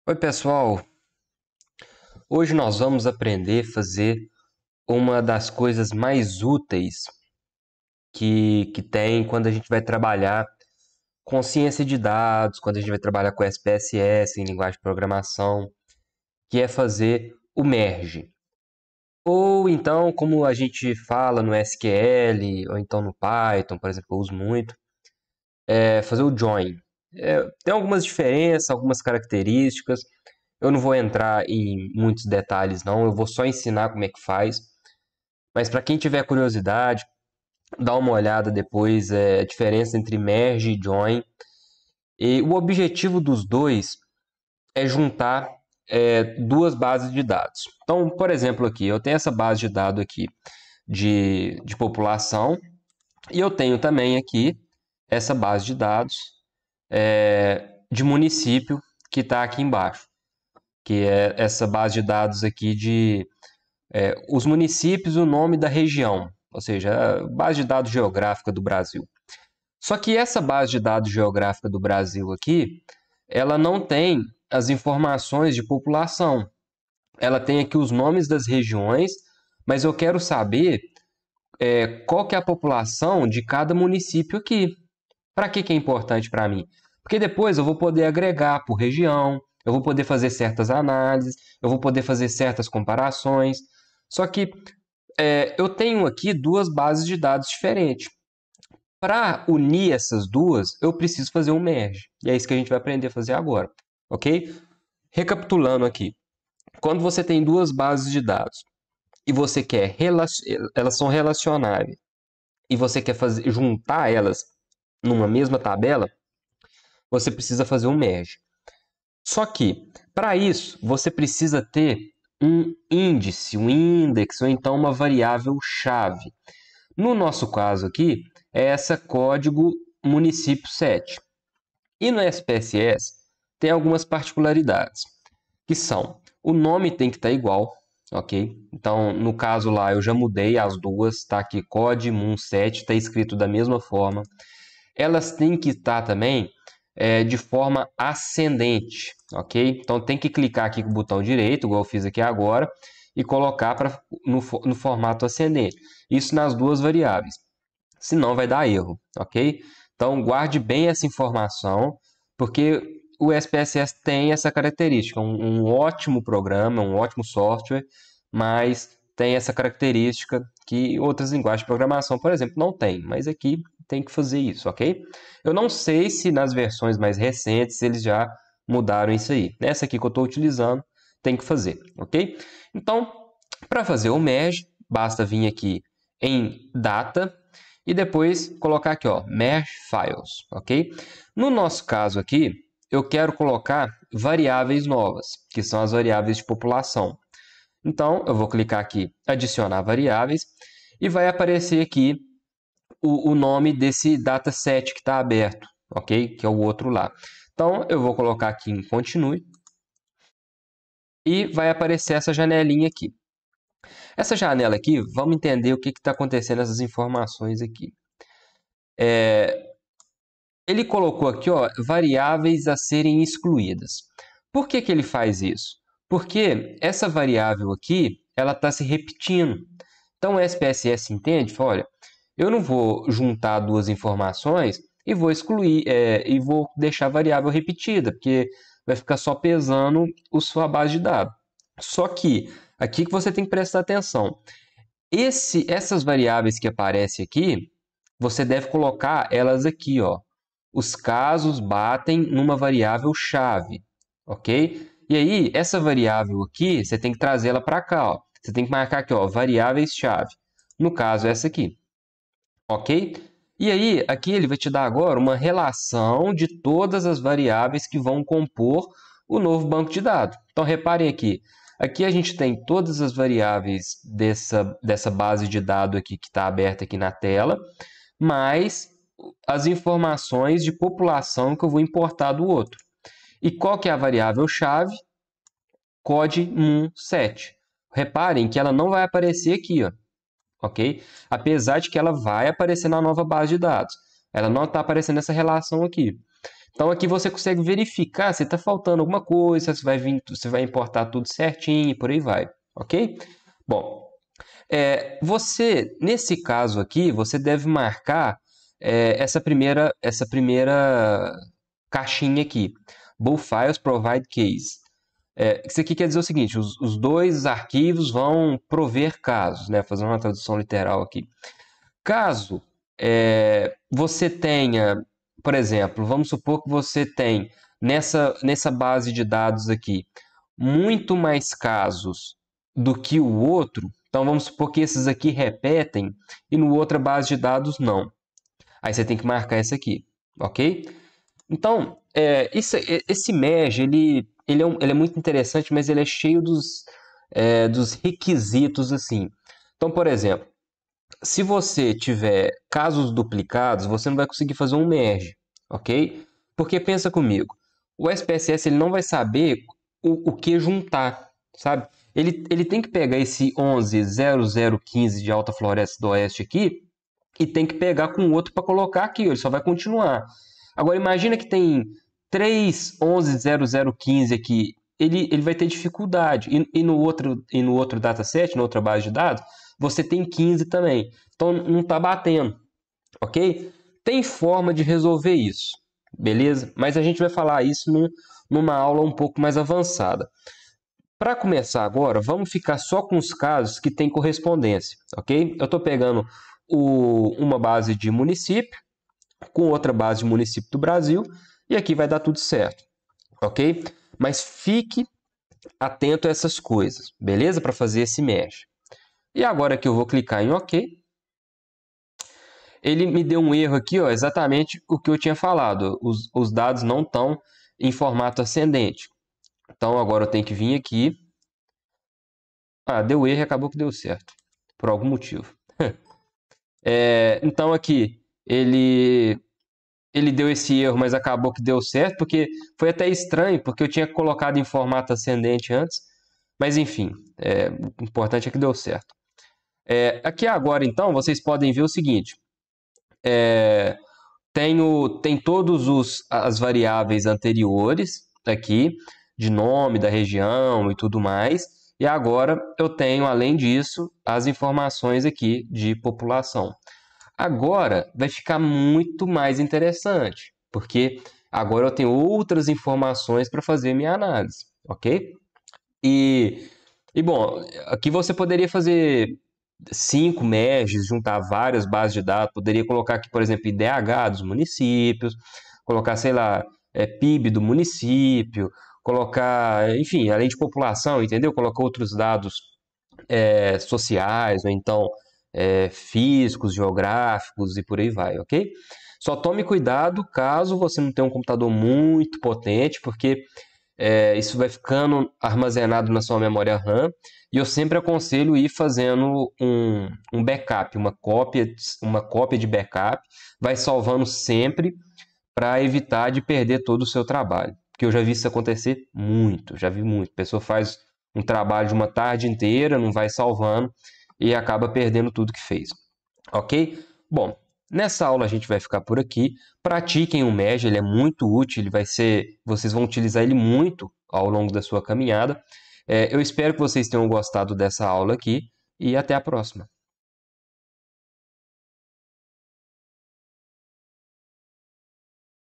Oi, pessoal! Hoje nós vamos aprender a fazer uma das coisas mais úteis que tem quando a gente vai trabalhar com ciência de dados, quando a gente vai trabalhar com SPSS, em linguagem de programação, que é fazer o merge. Ou então, como a gente fala no SQL, ou então no Python, por exemplo, eu uso muito, é fazer o join. Tem algumas diferenças, algumas características. Eu não vou entrar em muitos detalhes, não. Eu vou só ensinar como é que faz. Mas para quem tiver curiosidade, dá uma olhada depois. A diferença entre merge e join. E o objetivo dos dois é juntar duas bases de dados. Então, por exemplo, aqui eu tenho essa base de dados aqui de população e eu tenho também aqui essa base de dados de município que está aqui embaixo, que é essa base de dados aqui de os municípios, o nome da região, ou seja, a base de dados geográfica do Brasil. Só que essa base de dados geográfica do Brasil aqui, ela não tem as informações de população. Ela tem aqui os nomes das regiões, mas eu quero saber qual que é a população de cada município aqui. Para que é importante para mim? Porque depois eu vou poder agregar por região, eu vou poder fazer certas análises, eu vou poder fazer certas comparações. Só que eu tenho aqui duas bases de dados diferentes. Para unir essas duas, eu preciso fazer um merge. E é isso que a gente vai aprender a fazer agora, ok? Recapitulando aqui. Quando você tem duas bases de dados e você quer elas são relacionáveis e você quer juntar elas numa mesma tabela, você precisa fazer um merge. Só que, para isso, você precisa ter um índice, um index, ou então uma variável chave. No nosso caso aqui, é essa código município 7. E no SPSS tem algumas particularidades, que são, o nome tem que estar igual, ok? Então, no caso lá, eu já mudei as duas, está aqui código mun7, está escrito da mesma forma. Elas têm que estar também de forma ascendente, ok? Então tem que clicar aqui com o botão direito, igual eu fiz aqui agora, e colocar no formato ascendente. Isso nas duas variáveis, senão vai dar erro, ok? Então guarde bem essa informação, porque o SPSS tem essa característica, um ótimo programa, um ótimo software, mas tem essa característica que outras linguagens de programação, por exemplo, não tem, mas aqui tem que fazer isso, ok? Eu não sei se nas versões mais recentes eles já mudaram isso aí. Nessa aqui que eu estou utilizando, tem que fazer, ok? Então, para fazer o merge, basta vir aqui em data e depois colocar aqui, ó, merge files, ok? No nosso caso aqui, eu quero colocar variáveis novas, que são as variáveis de população. Então, eu vou clicar aqui, adicionar variáveis, e vai aparecer aqui o nome desse dataset que está aberto, ok? Que é o outro lá. Então, eu vou colocar aqui em continue, e vai aparecer essa janelinha aqui. Essa janela aqui, vamos entender o que está acontecendo nessas informações aqui. Ele colocou aqui, ó, variáveis a serem excluídas. Por que ele faz isso? Porque essa variável aqui, ela está se repetindo. Então o SPSS entende, fala, olha, eu não vou juntar duas informações e vou excluir, e vou deixar a variável repetida, porque vai ficar só pesando a sua base de dados. Só que, aqui que você tem que prestar atenção, essas variáveis que aparecem aqui, você deve colocar elas aqui, ó. Os casos batem numa variável chave, ok? E aí, essa variável aqui, você tem que trazer ela para cá, ó. Você tem que marcar aqui, ó, variáveis chave. No caso, essa aqui, ok? E aí, aqui ele vai te dar agora uma relação de todas as variáveis que vão compor o novo banco de dados. Então, reparem aqui. Aqui a gente tem todas as variáveis dessa base de dados aqui que está aberta aqui na tela, mais as informações de população que eu vou importar do outro. E qual que é a variável-chave? Code mun7. Reparem que ela não vai aparecer aqui, ó, ok? Apesar de que ela vai aparecer na nova base de dados. Ela não está aparecendo nessa relação aqui. Então aqui você consegue verificar se está faltando alguma coisa, se vai vir, você vai importar tudo certinho e por aí vai, ok? Bom, você, nesse caso aqui, você deve marcar essa primeira caixinha aqui. Both files provide case. Isso aqui quer dizer o seguinte, os dois arquivos vão prover casos, né? Fazer uma tradução literal aqui. Caso você tenha, por exemplo, vamos supor que você tem nessa base de dados aqui muito mais casos do que o outro, então vamos supor que esses aqui repetem e no outra base de dados não. Aí você tem que marcar essa aqui, ok? Então, esse merge, ele é muito interessante, mas ele é cheio dos requisitos, assim. Então, por exemplo, se você tiver casos duplicados, você não vai conseguir fazer um merge, ok? Porque pensa comigo, o SPSS ele não vai saber o que juntar, sabe? Ele tem que pegar esse 11.0015 de Alta Floresta do Oeste aqui e tem que pegar com o outro para colocar aqui, ele só vai continuar. Agora imagina que tem 3 11.0015 aqui, ele vai ter dificuldade. E no outro dataset, na outra base de dados, você tem 15 também. Então não está batendo, ok? Tem forma de resolver isso, beleza? Mas a gente vai falar isso numa aula um pouco mais avançada. Para começar agora, vamos ficar só com os casos que têm correspondência, ok? Eu estou pegando uma base de município com outra base de município do Brasil e aqui vai dar tudo certo, ok? Mas fique atento a essas coisas, beleza? Para fazer esse merge. E agora que eu vou clicar em OK, ele me deu um erro aqui, ó, exatamente o que eu tinha falado. Os dados não estão em formato ascendente. Então agora eu tenho que vir aqui. Ah, deu erro e acabou que deu certo, por algum motivo. Então aqui ele deu esse erro, mas acabou que deu certo, porque foi até estranho, porque eu tinha colocado em formato ascendente antes. Mas enfim, o importante é que deu certo. Aqui agora, então, vocês podem ver o seguinte. Tem todas as variáveis anteriores aqui, de nome da região e tudo mais. E agora eu tenho, além disso, as informações aqui de população. Agora vai ficar muito mais interessante, porque agora eu tenho outras informações para fazer minha análise, ok? E bom, aqui você poderia fazer 5 merges, juntar várias bases de dados, poderia colocar aqui, por exemplo, IDH dos municípios, colocar, sei lá, PIB do município, colocar, enfim, além de população, entendeu? Colocar outros dados sociais, ou então físicos, geográficos e por aí vai, ok? Só tome cuidado caso você não tenha um computador muito potente, porque isso vai ficando armazenado na sua memória RAM, e eu sempre aconselho ir fazendo um backup, uma cópia de backup, vai salvando sempre para evitar de perder todo o seu trabalho. Porque eu já vi isso acontecer muito, já vi muito. A pessoa faz um trabalho de uma tarde inteira, não vai salvando e acaba perdendo tudo que fez. Ok? Bom, nessa aula a gente vai ficar por aqui. Pratiquem o MEG, ele é muito útil, vocês vão utilizar ele muito ao longo da sua caminhada. Eu espero que vocês tenham gostado dessa aula aqui e até a próxima.